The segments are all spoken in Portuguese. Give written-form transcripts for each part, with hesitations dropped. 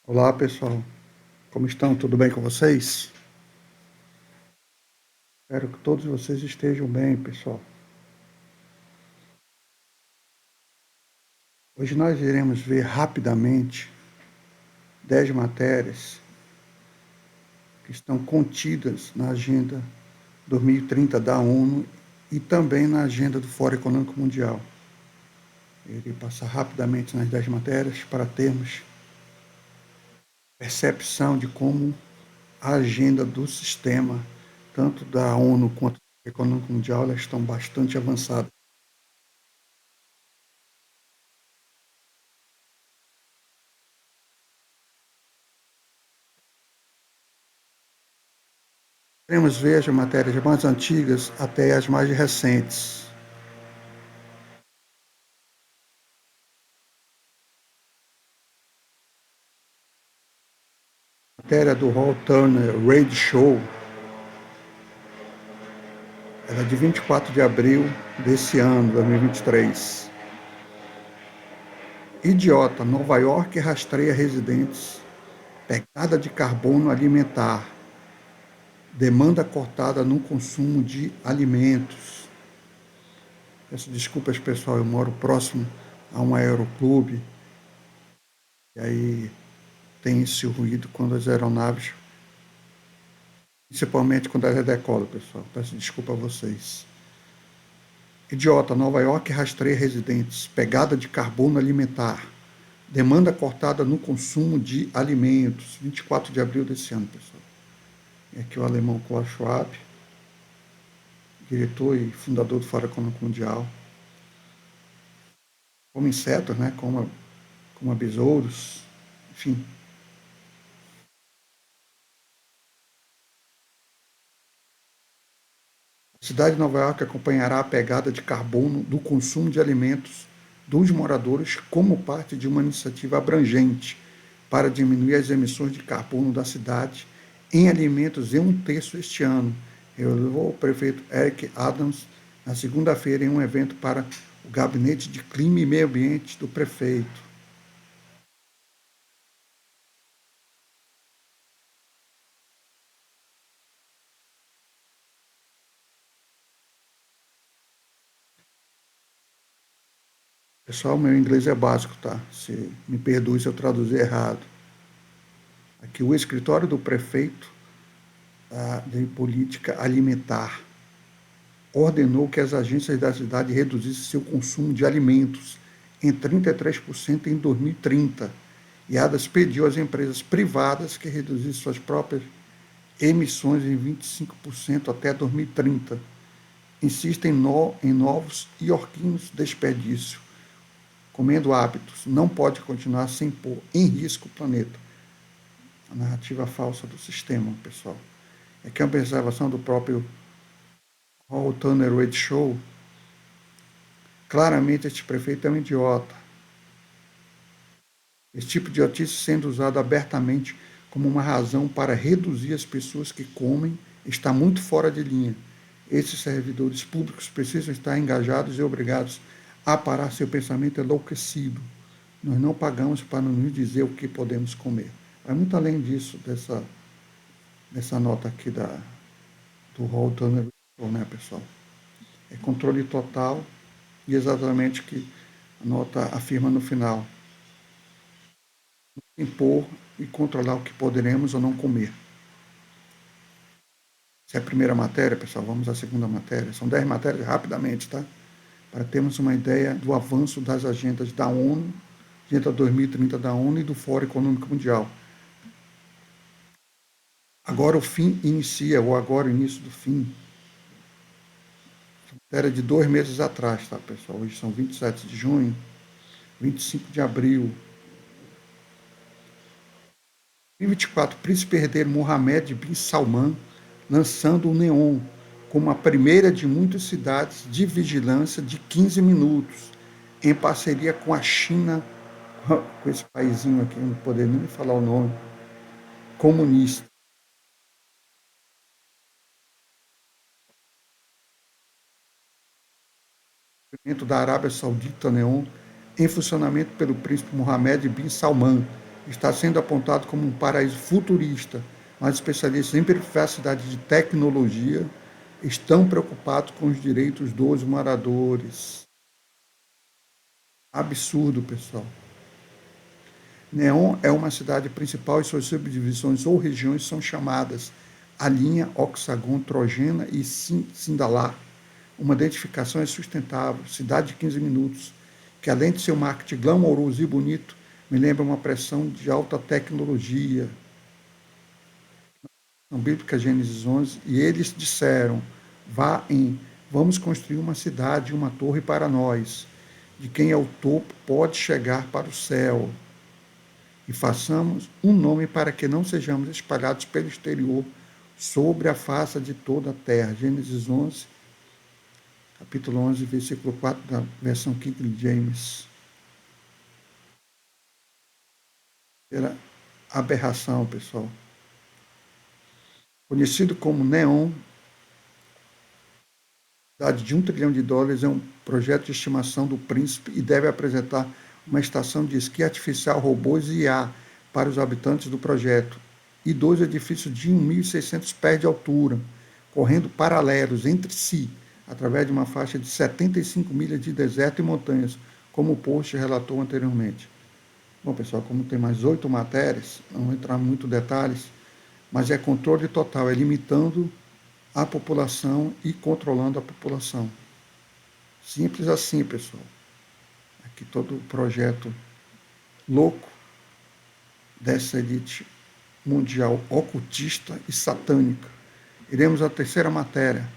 Olá, pessoal. Como estão? Tudo bem com vocês? Espero que todos vocês estejam bem, pessoal. Hoje nós iremos ver rapidamente 10 matérias que estão contidas na Agenda 2030 da ONU e também na Agenda do Fórum Econômico Mundial. Irei passar rapidamente nas 10 matérias para termos percepção de como a agenda do sistema, tanto da ONU quanto do Econômico Mundial, elas estão bastante avançadas. Podemos ver as matérias mais antigas até as mais recentes. A matéria do Hall Turner Radio Show, ela é de 24 de abril desse ano, 2023. Idiota, Nova York rastreia residentes, pegada de carbono alimentar, demanda cortada no consumo de alimentos. Peço desculpas, pessoal, eu moro próximo a um aeroclube, e aí tem esse ruído quando as aeronaves, principalmente quando ela decola, pessoal. Peço desculpa a vocês. Idiota, Nova York rastreia residentes, pegada de carbono alimentar, demanda cortada no consumo de alimentos, 24 de abril desse ano, pessoal. E aqui o alemão Klaus Schwab, diretor e fundador do Fórum Econômico Mundial. Como insetos, né? Como besouros, enfim. A cidade de Nova York acompanhará a pegada de carbono do consumo de alimentos dos moradores como parte de uma iniciativa abrangente para diminuir as emissões de carbono da cidade em alimentos em 1/3 este ano, revelou o prefeito Eric Adams na segunda-feira em um evento para o Gabinete de Clima e Meio Ambiente do prefeito. Pessoal, meu inglês é básico, tá? Se me perdoe se eu traduzir errado. Aqui o escritório do prefeito de política alimentar ordenou que as agências da cidade reduzissem seu consumo de alimentos em 33% em 2030. E Adams pediu às empresas privadas que reduzissem suas próprias emissões em 25% até 2030. Insiste em novos e orquinos desperdício. Comendo hábitos não pode continuar sem pôr em risco o planeta. A narrativa falsa do sistema, pessoal. É que a observação do próprio Hall Turner Radio Show, claramente este prefeito é um idiota. Esse tipo de idiotice sendo usado abertamente como uma razão para reduzir as pessoas que comem está muito fora de linha. Esses servidores públicos precisam estar engajados e obrigados a parar seu pensamento enlouquecido. Nós não pagamos para nos dizer o que podemos comer. Vai muito além disso, dessa nota aqui do Hall Turner, né, pessoal? É controle total e exatamente o que a nota afirma no final. Impor e controlar o que poderemos ou não comer. Essa é a primeira matéria, pessoal. Vamos à segunda matéria. São 10 matérias, rapidamente, tá? Para termos uma ideia do avanço das agendas da ONU, Agenda 2030 da ONU e do Fórum Econômico Mundial. Agora o fim inicia, ou agora o início do fim. Era de 2 meses atrás, tá, pessoal? Hoje são 27 de junho, 25 de abril. 2024, príncipe herdeiro Mohammed bin Salman lançando o Neon como a primeira de muitas cidades de vigilância de 15 minutos, em parceria com a China, com esse paísinho aqui, não poder nem falar o nome, comunista. Da Arábia Saudita Neon, em funcionamento pelo príncipe Mohammed bin Salman, está sendo apontado como um paraíso futurista, mas especialistas em privacidade de tecnologia estão preocupados com os direitos dos moradores. Absurdo, pessoal. Neom é uma cidade principal e suas subdivisões ou regiões são chamadas Alinha, Oxagon, Trojena e Sindalar. Uma identificação é sustentável, cidade de 15 minutos, que além de seu marketing glamouroso e bonito, me lembra uma pressão de alta tecnologia. Na Bíblica Gênesis 11, e eles disseram, vamos construir uma cidade, uma torre para nós, de quem é o topo pode chegar para o céu, e façamos um nome para que não sejamos espalhados pelo exterior sobre a face de toda a terra. Gênesis 11, capítulo 11, versículo 4, da versão King James. Era aberração, pessoal. Conhecido como Neom, de $1 trilhão, é um projeto de estimação do príncipe e deve apresentar uma estação de esqui artificial, robôs e IA para os habitantes do projeto, e 2 edifícios de 1.600 pés de altura, correndo paralelos entre si, através de uma faixa de 75 milhas de deserto e montanhas, como o post relatou anteriormente. Bom, pessoal, como tem mais 8 matérias, não vou entrar em muitos detalhes, mas é controle total, é limitando a população e controlando a população. Simples assim, pessoal. Aqui todo o projeto louco dessa elite mundial ocultista e satânica. Iremos à terceira matéria.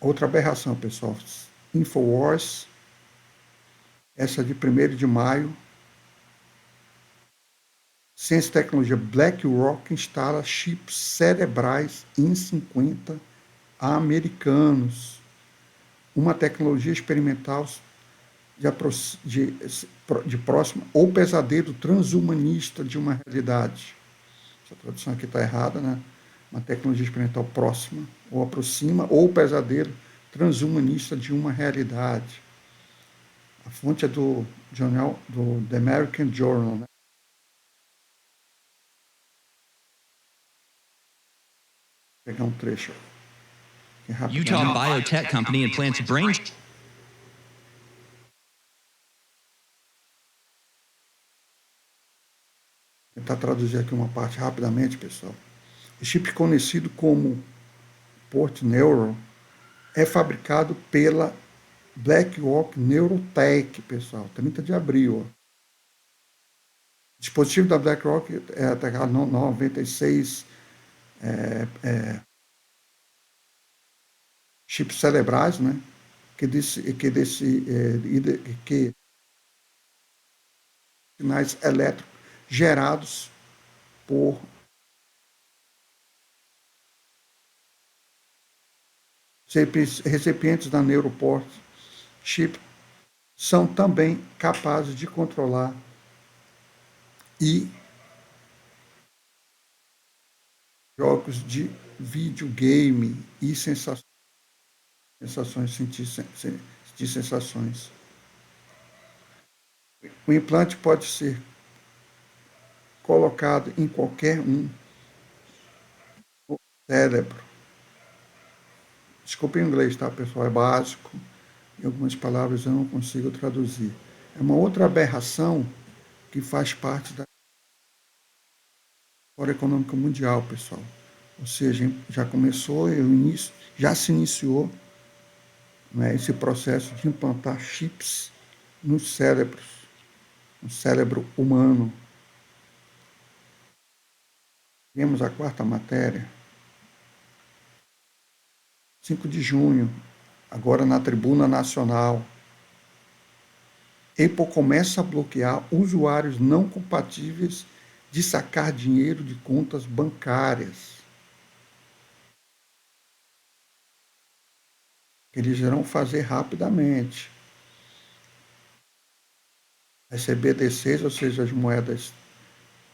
Outra aberração, pessoal. Infowars, essa de 1º de maio. Ciência e tecnologia, BlackRock instala chips cerebrais em 50 americanos. Uma tecnologia experimental de próxima ou pesadelo transhumanista de uma realidade. Essa tradução aqui está errada, né? Uma tecnologia experimental próxima ou aproxima ou pesadelo transhumanista de uma realidade. A fonte é do jornal do The American Journal, né? Vou pegar um trecho. Utah biotech company implants brain. Vou tentar traduzir aqui uma parte rapidamente, pessoal. O chip conhecido como Port Neural é fabricado pela BlackRock Neurotech, pessoal, 30 de abril. Ó. O dispositivo da BlackRock é a 96 chips cerebrais, né? Que sinais elétricos gerados por recipientes da Neuroport chip são também capazes de controlar e jogos de videogame e sentir sensações. O implante pode ser colocado em qualquer um no cérebro. Desculpa em inglês, tá, pessoal? É básico. Em algumas palavras eu não consigo traduzir. É uma outra aberração que faz parte da história econômica mundial, pessoal. Ou seja, já começou, já se iniciou, né, esse processo de implantar chips nos cérebros, no cérebro humano. Temos a quarta matéria. 5 de junho, agora na Tribuna Nacional. Apple começa a bloquear usuários não compatíveis de sacar dinheiro de contas bancárias. Eles irão fazer rapidamente. As CBDCs, ou seja, as moedas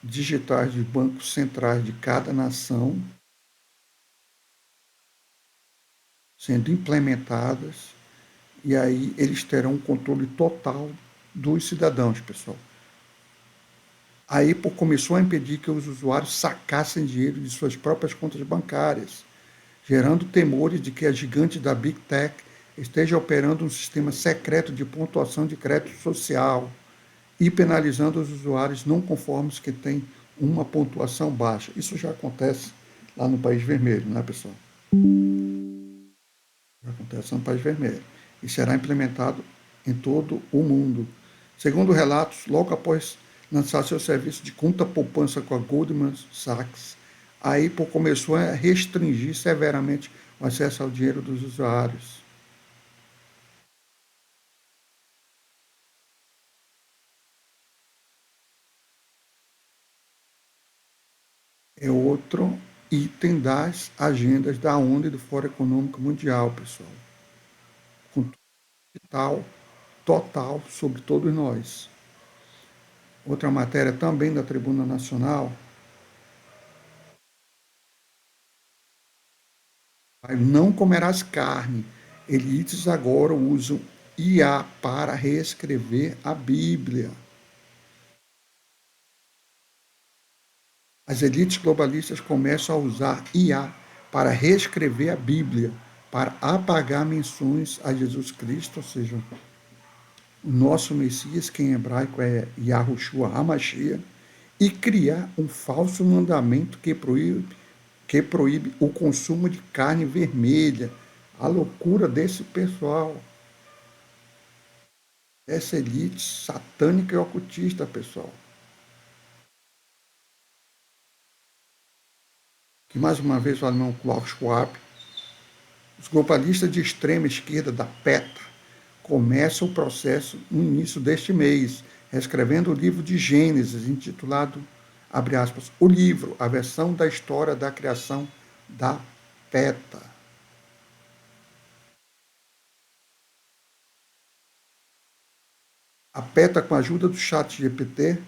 digitais de bancos centrais de cada nação, sendo implementadas, e aí eles terão um controle total dos cidadãos, pessoal. A Apple começou a impedir que os usuários sacassem dinheiro de suas próprias contas bancárias, gerando temores de que a gigante da Big Tech esteja operando um sistema secreto de pontuação de crédito social e penalizando os usuários não conformes que têm uma pontuação baixa. Isso já acontece lá no País Vermelho, né, pessoal? Já acontece no País Vermelho. E será implementado em todo o mundo. Segundo relatos, logo após lançar seu serviço de conta poupança com a Goldman Sachs, a Apple começou a restringir severamente o acesso ao dinheiro dos usuários. É outro item das agendas da ONU e do Fórum Econômico Mundial, pessoal. Com total sobre todos nós. Outra matéria também da Tribuna Nacional. Não comerás carne. Elites agora usam IA para reescrever a Bíblia. As elites globalistas começam a usar IA para reescrever a Bíblia, para apagar menções a Jesus Cristo, ou seja, o nosso Messias, que em hebraico é Yahushua HaMashiach, e criar um falso mandamento que proíbe o consumo de carne vermelha. A loucura desse pessoal. Essa elite satânica e ocultista, pessoal. Que mais uma vez o alemão Klaus Schwab, os globalistas de extrema esquerda da PETA, começam o processo no início deste mês, reescrevendo o livro de Gênesis, intitulado, abre aspas, o livro, a versão da história da criação da PETA. A PETA, com a ajuda do ChatGPT,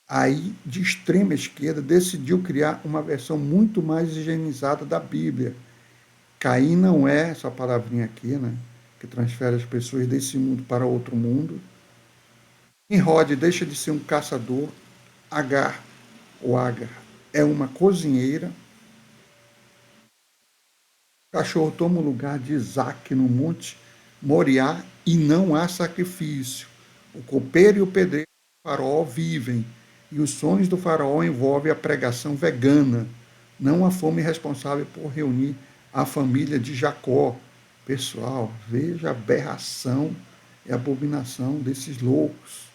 aí de extrema esquerda, decidiu criar uma versão muito mais higienizada da Bíblia. Caim não é essa palavrinha aqui, né, que transfere as pessoas desse mundo para outro mundo. Nimrod deixa de ser um caçador. Agar, ou Agar, é uma cozinheira. O cachorro toma o lugar de Isaac no monte Moriá e não há sacrifício. O copeiro e o pedreiro do faraó vivem, e os sonhos do faraó envolvem a pregação vegana, não a fome responsável por reunir a família de Jacó. Pessoal, veja a aberração e a abominação desses loucos.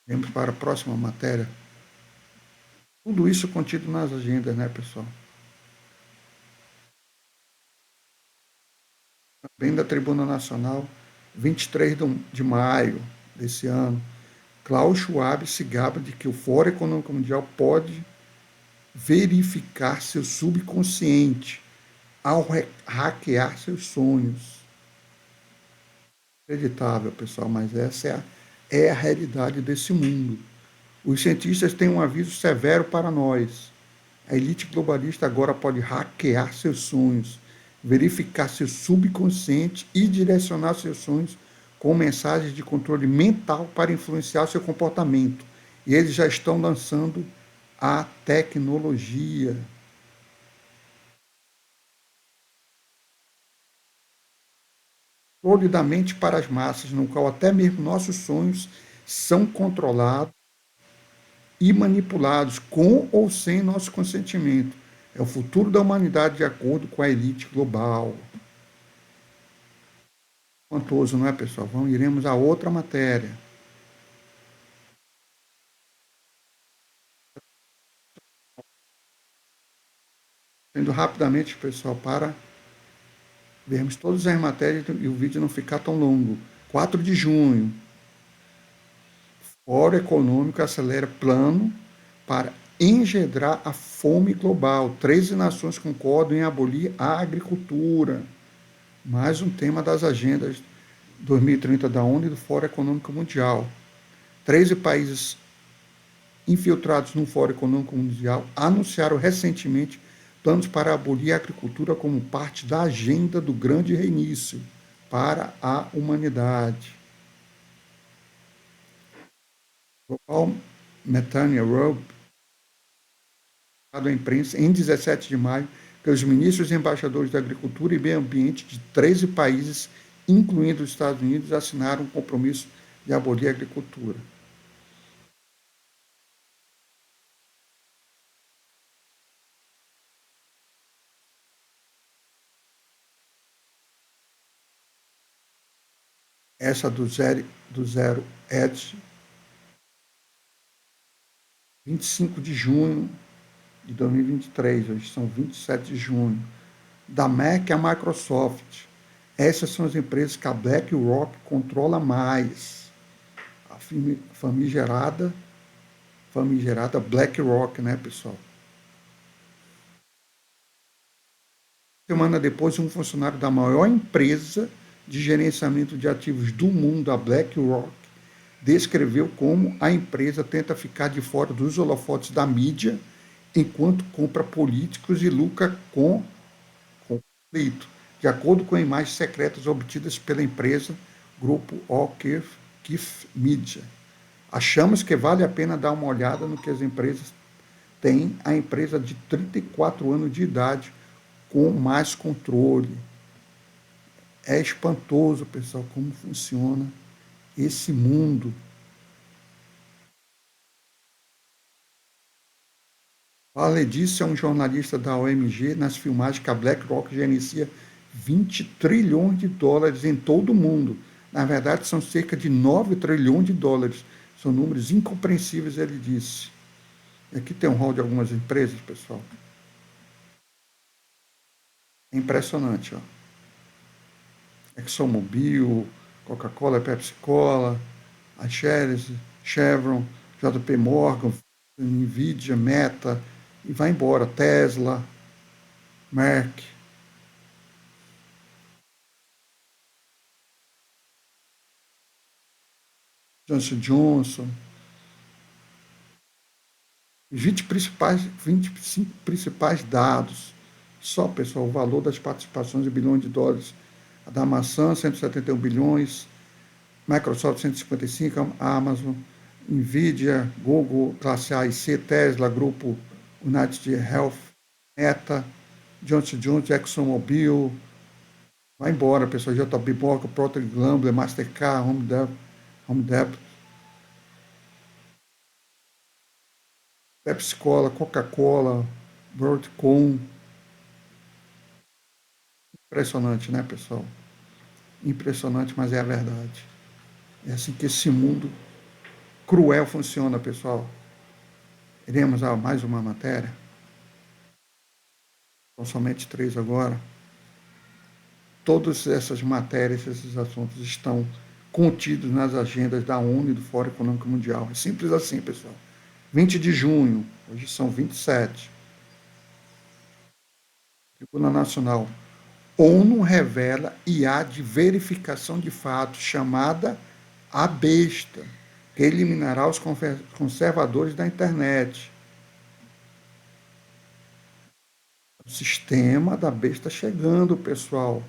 Vamos para a próxima matéria. Tudo isso contido nas agendas, né, pessoal? Também da Tribuna Nacional, 23 de maio desse ano, Klaus Schwab se gaba de que o Fórum Econômico Mundial pode verificar seu subconsciente ao hackear seus sonhos. Acreditável, pessoal, mas essa é a realidade desse mundo. Os cientistas têm um aviso severo para nós. A elite globalista agora pode hackear seus sonhos, verificar seu subconsciente e direcionar seus sonhos com mensagens de controle mental para influenciar seu comportamento. E eles já estão lançando a tecnologia. Controle da mente para as massas, no qual até mesmo nossos sonhos são controlados e manipulados com ou sem nosso consentimento. É o futuro da humanidade de acordo com a elite global. Espantoso, não é, pessoal? Iremos a outra matéria. Indo rapidamente, pessoal, para vermos todas as matérias e o vídeo não ficar tão longo. 4 de junho. Fórum Econômico acelera plano para engendrar a fome global. 13 nações concordam em abolir a agricultura. Mais um tema das agendas 2030 da ONU e do Fórum Econômico Mundial. 13 países infiltrados no Fórum Econômico Mundial anunciaram recentemente planos para abolir a agricultura como parte da agenda do grande reinício para a humanidade. Global Methane Road, à imprensa em 17 de maio, que os ministros e embaixadores da Agricultura e Meio Ambiente de 13 países, incluindo os Estados Unidos, assinaram um compromisso de abolir a agricultura. Essa do Zero Edge, 25 de junho de 2023, hoje são 27 de junho, da Merck à Microsoft. Essas são as empresas que a BlackRock controla mais. A famigerada BlackRock, né, pessoal? Semana depois, um funcionário da maior empresa de gerenciamento de ativos do mundo, a BlackRock, descreveu como a empresa tenta ficar de fora dos holofotes da mídia enquanto compra políticos e lucra com conflito, de acordo com imagens secretas obtidas pela empresa Grupo O'Keefe Media. Achamos que vale a pena dar uma olhada no que as empresas têm. A empresa de 34 anos de idade com mais controle. É espantoso, pessoal, como funciona esse mundo. Além disso, é um jornalista da OMG nas filmagens que a BlackRock gerencia 20 trilhões de dólares em todo o mundo. Na verdade, são cerca de 9 trilhões de dólares. São números incompreensíveis, ele disse. Aqui tem um rol de algumas empresas, pessoal. É impressionante, ó. ExxonMobil, Coca-Cola, Pepsi-Cola, a Chevron, JP Morgan, Nvidia, Meta, e vai embora, Tesla, Merck. Johnson Johnson. 25 principais dados. Só, pessoal, o valor das participações de bilhões de dólares. A da maçã, 171 bilhões. Microsoft, 155. Amazon, Nvidia, Google, classe A e C, Tesla, Grupo United Health, Meta, Johnson Johnson, ExxonMobil. Vai embora, pessoal. JP Morgan, Procter & Gamble, Mastercard, Home Depot, Pepsi-Cola, Coca-Cola, WorldCom. Impressionante, né, pessoal? Impressionante, mas é a verdade. É assim que esse mundo cruel funciona, pessoal. Iremos a mais uma matéria. São somente 3 agora. Todas essas matérias, esses assuntos estão contidos nas agendas da ONU e do Fórum Econômico Mundial. É simples assim, pessoal. 20 de junho, hoje são 27. Tribuna Nacional. ONU revela IA de verificação de fatos, chamada a besta, que eliminará os conservadores da internet. O sistema da besta chegando, pessoal.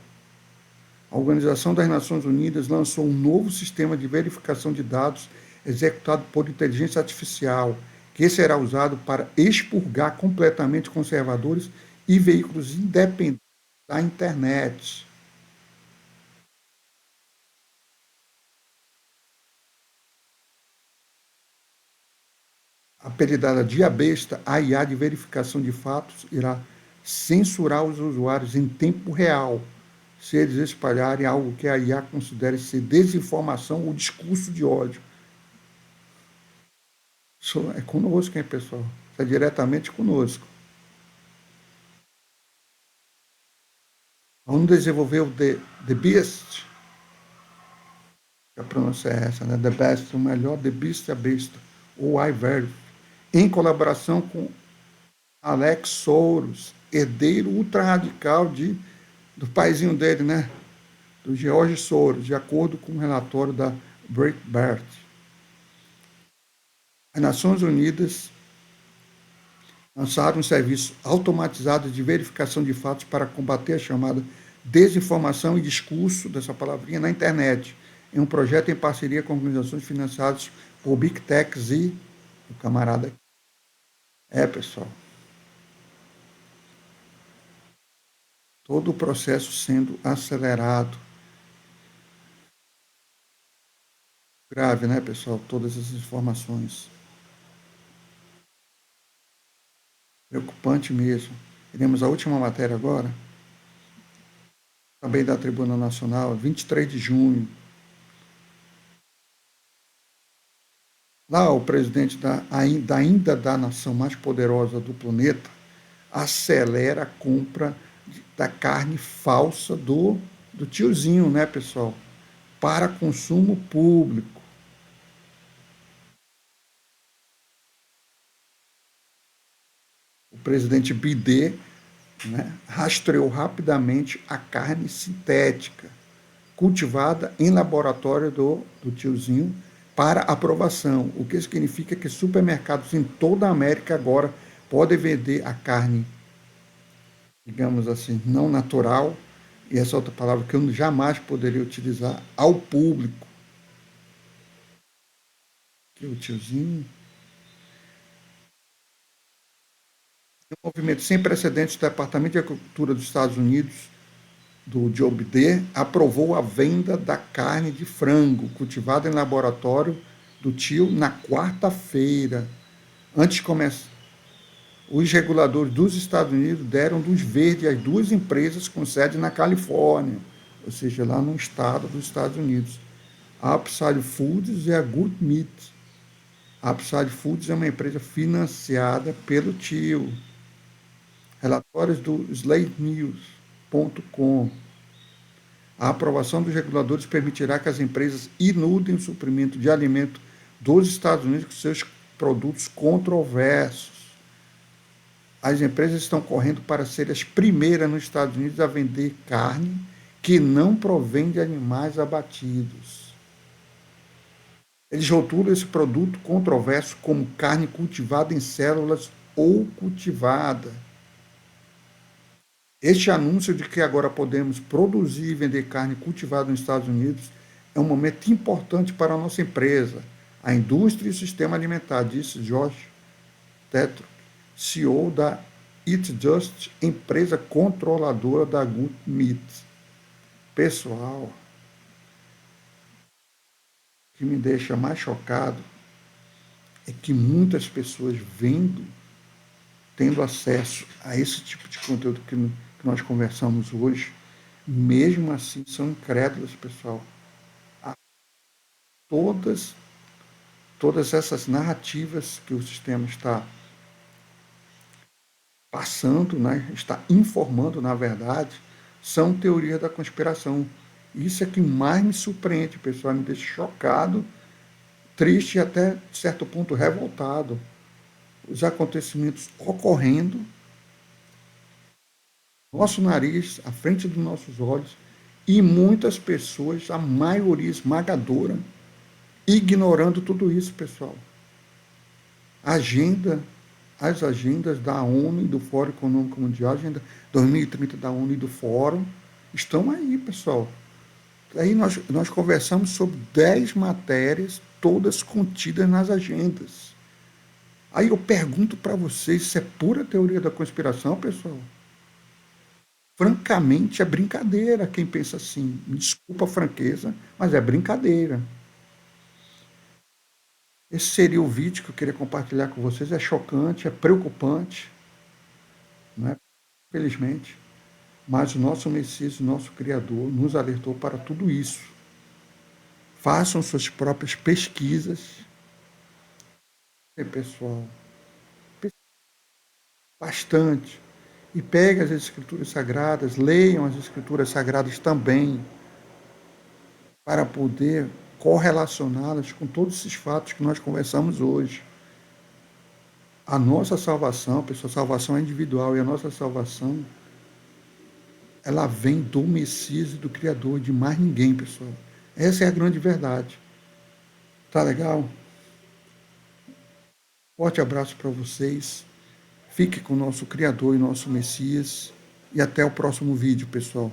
A Organização das Nações Unidas lançou um novo sistema de verificação de dados executado por inteligência artificial, que será usado para expurgar completamente conservadores e veículos independentes da internet. Apelidada de IA besta, a IA de verificação de fatos irá censurar os usuários em tempo real se eles espalharem algo que a IA considere ser desinformação ou discurso de ódio. Isso é conosco, hein, pessoal? Isso é diretamente conosco. A ONU desenvolveu The Beast, a pronúncia é essa, né? The Best, o melhor, The Beast, a besta, ou iVerify, em colaboração com Alex Soros, herdeiro ultra-radical do paizinho dele, né? Do George Soros, de acordo com o relatório da Breitbart. As Nações Unidas lançaram um serviço automatizado de verificação de fatos para combater a chamada desinformação e discurso dessa palavrinha na internet, em um projeto em parceria com organizações financiadas por Big Techs e o camarada. Pessoal, todo o processo sendo acelerado. Grave, né, pessoal? Todas essas informações. Preocupante mesmo. Iremos à última matéria agora. Também da Tribuna Nacional, 23 de junho. Lá, o presidente ainda da nação mais poderosa do planeta acelera a compra da carne falsa do tiozinho, né, pessoal? Para consumo público. O presidente Biden, né, rastreou rapidamente a carne sintética, cultivada em laboratório do tiozinho, para aprovação, o que significa que supermercados em toda a América agora podem vender a carne, digamos assim, não natural, e essa outra palavra que eu jamais poderia utilizar, ao público. Que o tiozinho. Um movimento sem precedentes do Departamento de Agricultura dos Estados Unidos, do Joe Biden, aprovou a venda da carne de frango cultivada em laboratório do tio na quarta-feira. Antes de começar, os reguladores dos Estados Unidos deram luz verde às duas empresas com sede na Califórnia, ou seja, lá no estado dos Estados Unidos, a Upside Foods e a Good Meat. A Upside Foods é uma empresa financiada pelo tio. Relatórios do slatenews.com. A aprovação dos reguladores permitirá que as empresas inundem o suprimento de alimento dos Estados Unidos com seus produtos controversos. As empresas estão correndo para ser as primeiras nos Estados Unidos a vender carne que não provém de animais abatidos. Eles rotulam esse produto controverso como carne cultivada em células ou cultivada. Este anúncio de que agora podemos produzir e vender carne cultivada nos Estados Unidos é um momento importante para a nossa empresa, a indústria e o sistema alimentar, disse Josh Tetro, CEO da Eat Just, empresa controladora da Good Meat. Pessoal, o que me deixa mais chocado é que muitas pessoas tendo acesso a esse tipo de conteúdo que nós conversamos hoje, mesmo assim são incrédulas, pessoal. Todas essas narrativas que o sistema está passando, né, está informando, na verdade, são teorias da conspiração. Isso é que mais me surpreende, pessoal, me deixa chocado, triste e até, de certo ponto, revoltado. Os acontecimentos ocorrendo, nosso nariz, à frente dos nossos olhos, e muitas pessoas, a maioria esmagadora, ignorando tudo isso, pessoal. As agendas da ONU e do Fórum Econômico Mundial, a agenda 2030 da ONU e do Fórum, estão aí, pessoal. Aí nós conversamos sobre 10 matérias, todas contidas nas agendas. Aí eu pergunto para vocês, isso é pura teoria da conspiração, pessoal? Francamente, é brincadeira quem pensa assim. Me desculpa a franqueza, mas é brincadeira. Esse seria o vídeo que eu queria compartilhar com vocês. É chocante, é preocupante, né? Infelizmente. Mas o nosso Messias, o nosso Criador, nos alertou para tudo isso. Façam suas próprias pesquisas. E, pessoal, bastante. E peguem as Escrituras Sagradas, leiam as Escrituras Sagradas também, para poder correlacioná-las com todos esses fatos que nós conversamos hoje. A nossa salvação, pessoal, salvação é individual, e a nossa salvação, ela vem do Messias e do Criador, de mais ninguém, pessoal. Essa é a grande verdade. Tá legal? Forte abraço para vocês. Fique com o nosso Criador e nosso Messias. E até o próximo vídeo, pessoal.